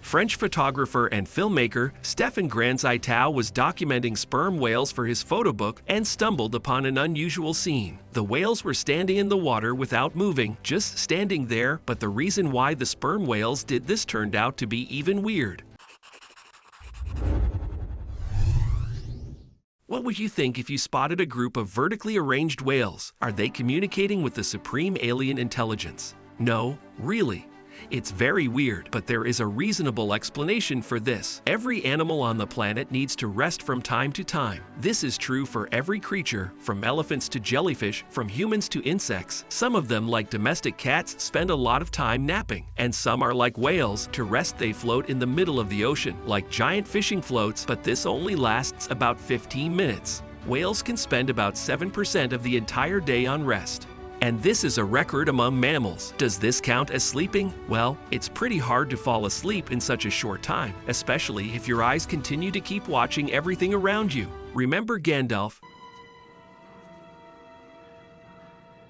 French photographer and filmmaker Stéphane Granzitao was documenting sperm whales for his photo book and stumbled upon an unusual scene. The whales were standing in the water without moving, just standing there, but the reason why the sperm whales did this turned out to be even weird. What would you think if you spotted a group of vertically arranged whales? Are they communicating with the supreme alien intelligence? No, really. It's very weird, but there is a reasonable explanation for this. Every animal on the planet needs to rest from time to time. This is true for every creature, from elephants to jellyfish, from humans to insects. Some of them, like domestic cats, spend a lot of time napping. And some are like whales. To rest, they float in the middle of the ocean, like giant fishing floats, but this only lasts about 15 minutes. Whales can spend about 7% of the entire day on rest. And this is a record among mammals. Does this count as sleeping? Well, it's pretty hard to fall asleep in such a short time, especially if your eyes continue to keep watching everything around you. Remember Gandalf?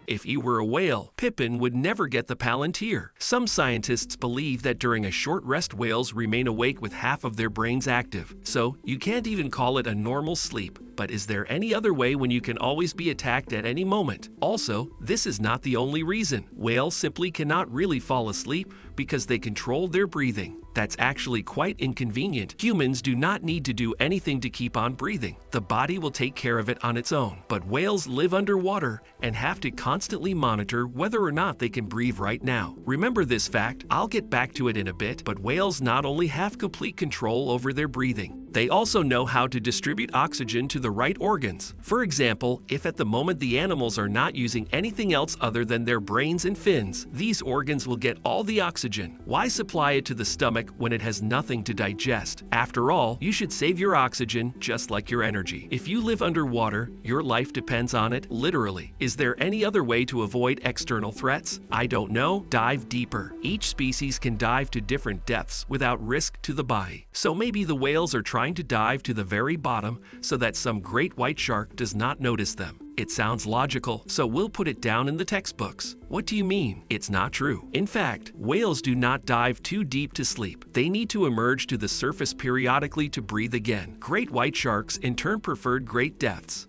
If he were a whale, Pippin would never get the Palantir. Some scientists believe that during a short rest, whales remain awake with half of their brains active. So you can't even call it a normal sleep. But is there any other way when you can always be attacked at any moment? Also, this is not the only reason. Whales simply cannot really fall asleep because they control their breathing. That's actually quite inconvenient. Humans do not need to do anything to keep on breathing. The body will take care of it on its own. But whales live underwater and have to constantly monitor whether or not they can breathe right now. Remember this fact. I'll get back to it in a bit, but whales not only have complete control over their breathing, they also know how to distribute oxygen to the right organs. For example, if at the moment the animals are not using anything else other than their brains and fins, these organs will get all the oxygen. Why supply it to the stomach when it has nothing to digest? After all, you should save your oxygen just like your energy. If you live underwater, your life depends on it, literally. Is there any other way to avoid external threats? I don't know. Dive deeper. Each species can dive to different depths without risk to the body. So maybe the whales are trying to dive to the very bottom so that some great white shark does not notice them. It sounds logical, so we'll put it down in the textbooks. What do you mean? It's not true. In fact, whales do not dive too deep to sleep. They need to emerge to the surface periodically to breathe again. Great white sharks in turn preferred great depths.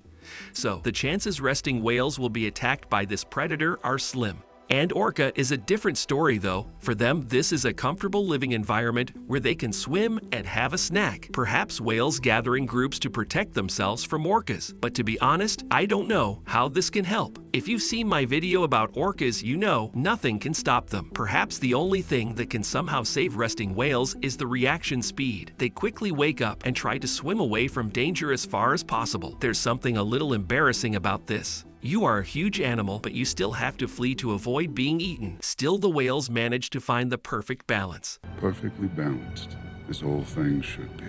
So the chances resting whales will be attacked by this predator are slim. And orca is a different story though. For them, this is a comfortable living environment where they can swim and have a snack. Perhaps whales gathering groups to protect themselves from orcas. But to be honest, I don't know how this can help. If you've seen my video about orcas, you know nothing can stop them. Perhaps the only thing that can somehow save resting whales is the reaction speed. They quickly wake up and try to swim away from danger as far as possible. There's something a little embarrassing about this. You are a huge animal, but you still have to flee to avoid being eaten. Still, the whales manage to find the perfect balance. Perfectly balanced, as all things should be.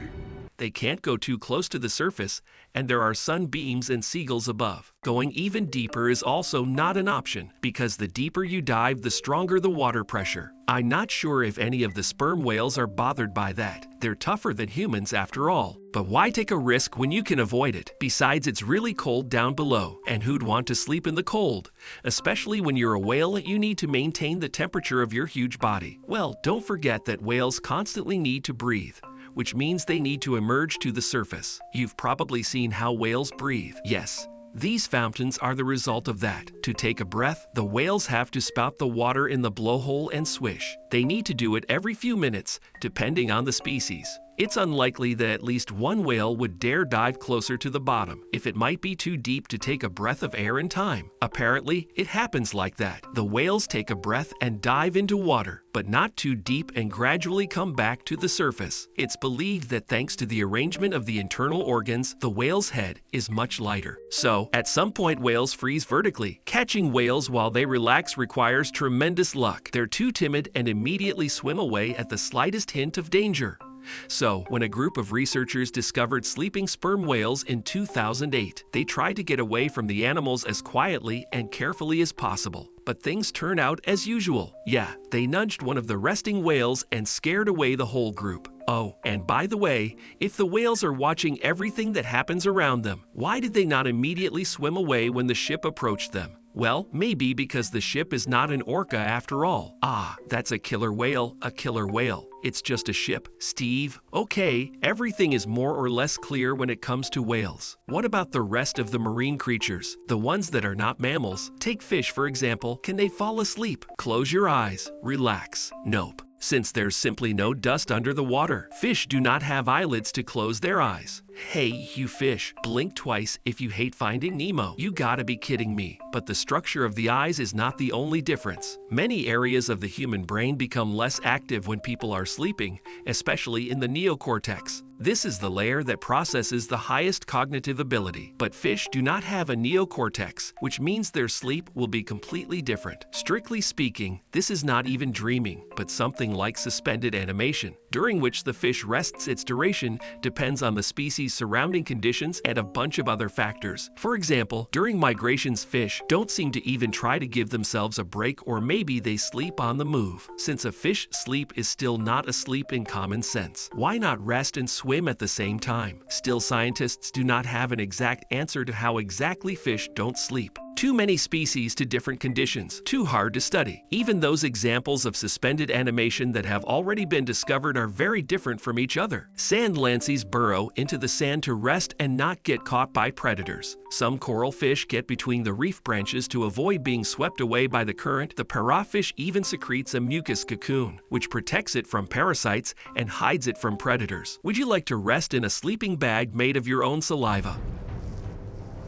They can't go too close to the surface, and there are sunbeams and seagulls above. Going even deeper is also not an option, because the deeper you dive, the stronger the water pressure. I'm not sure if any of the sperm whales are bothered by that. They're tougher than humans after all. But why take a risk when you can avoid it? Besides, it's really cold down below, and who'd want to sleep in the cold? Especially when you're a whale, you need to maintain the temperature of your huge body. Well, don't forget that whales constantly need to breathe, which means they need to emerge to the surface. You've probably seen how whales breathe. Yes, these fountains are the result of that. To take a breath, the whales have to spout the water in the blowhole and swish. They need to do it every few minutes, depending on the species. It's unlikely that at least one whale would dare dive closer to the bottom if it might be too deep to take a breath of air in time. Apparently, it happens like that. The whales take a breath and dive into water, but not too deep, and gradually come back to the surface. It's believed that thanks to the arrangement of the internal organs, the whale's head is much lighter. So, at some point, whales freeze vertically. Catching whales while they relax requires tremendous luck. They're too timid and immediately swim away at the slightest hint of danger. So, when a group of researchers discovered sleeping sperm whales in 2008, they tried to get away from the animals as quietly and carefully as possible. But things turned out as usual. Yeah, they nudged one of the resting whales and scared away the whole group. Oh, and by the way, if the whales are watching everything that happens around them, why did they not immediately swim away when the ship approached them? Well, maybe because the ship is not an orca after all. Ah, that's a killer whale, a killer whale. It's just a ship. Steve, okay, everything is more or less clear when it comes to whales. What about the rest of the marine creatures? The ones that are not mammals? Take fish, for example. Can they fall asleep? Close your eyes. Relax. Nope. Since there's simply no dust under the water, fish do not have eyelids to close their eyes. Hey, you fish, blink twice if you hate Finding Nemo. You gotta be kidding me. But the structure of the eyes is not the only difference. Many areas of the human brain become less active when people are sleeping, especially in the neocortex. This is the layer that processes the highest cognitive ability. But fish do not have a neocortex, which means their sleep will be completely different. Strictly speaking, this is not even dreaming, but something like suspended animation, during which the fish rests. Its duration depends on the species' surrounding conditions and a bunch of other factors. For example, during migrations, fish don't seem to even try to give themselves a break, or maybe they sleep on the move. Since a fish sleep is still not a sleep in common sense, why not rest and swim at the same time? Still, scientists do not have an exact answer to how exactly fish don't sleep. Too many species to different conditions, too hard to study. Even those examples of suspended animation that have already been discovered are very different from each other. Sand lances burrow into the sand to rest and not get caught by predators. Some coral fish get between the reef branches to avoid being swept away by the current. The parrotfish even secretes a mucus cocoon, which protects it from parasites and hides it from predators. Would you like to rest in a sleeping bag made of your own saliva?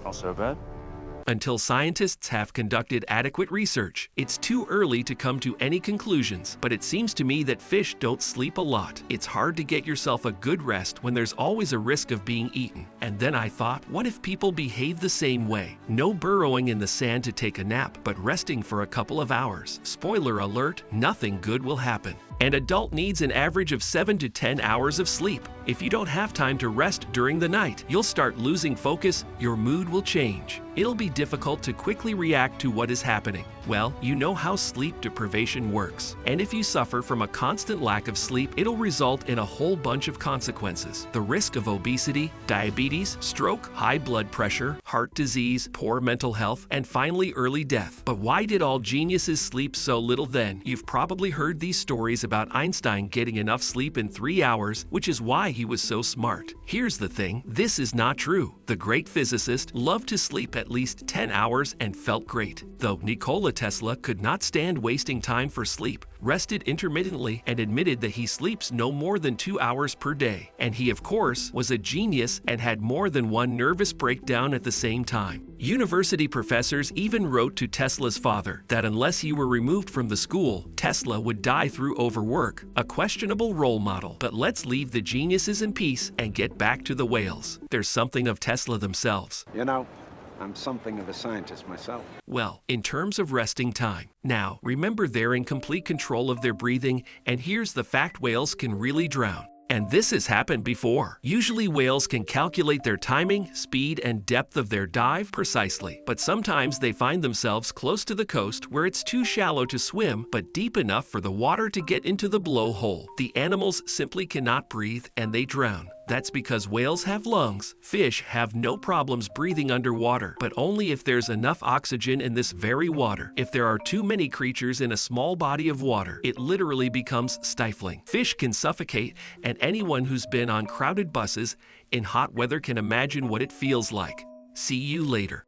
Not so bad. Until scientists have conducted adequate research, it's too early to come to any conclusions, but it seems to me that fish don't sleep a lot. It's hard to get yourself a good rest when there's always a risk of being eaten. And then I thought, what if people behave the same way? No burrowing in the sand to take a nap, but resting for a couple of hours. Spoiler alert, nothing good will happen. An adult needs an average of 7 to 10 hours of sleep. If you don't have time to rest during the night, you'll start losing focus, your mood will change. It'll be difficult to quickly react to what is happening. Well, you know how sleep deprivation works. And if you suffer from a constant lack of sleep, it'll result in a whole bunch of consequences. The risk of obesity, diabetes, stroke, high blood pressure, heart disease, poor mental health, and finally early death. But why did all geniuses sleep so little then? You've probably heard these stories about Einstein getting enough sleep in 3 hours, which is why he was so smart. Here's the thing, this is not true. The great physicist loved to sleep at least 10 hours and felt great. Though Nikola Tesla could not stand wasting time for sleep, rested intermittently, and admitted that he sleeps no more than 2 hours per day. And he, of course, was a genius and had more than one nervous breakdown at the same time. University professors even wrote to Tesla's father that unless he were removed from the school, Tesla would die through overwork, a questionable role model. But let's leave the geniuses in peace and get back to the whales. There's something of Tesla themselves. You know, I'm something of a scientist myself. Well, in terms of resting time. Now, remember they're in complete control of their breathing, and here's the fact: whales can really drown. And this has happened before. Usually whales can calculate their timing, speed, and depth of their dive precisely. But sometimes they find themselves close to the coast where it's too shallow to swim, but deep enough for the water to get into the blowhole. The animals simply cannot breathe and they drown. That's because whales have lungs. Fish have no problems breathing underwater, but only if there's enough oxygen in this very water. If there are too many creatures in a small body of water, it literally becomes stifling. Fish can suffocate, and anyone who's been on crowded buses in hot weather can imagine what it feels like. See you later.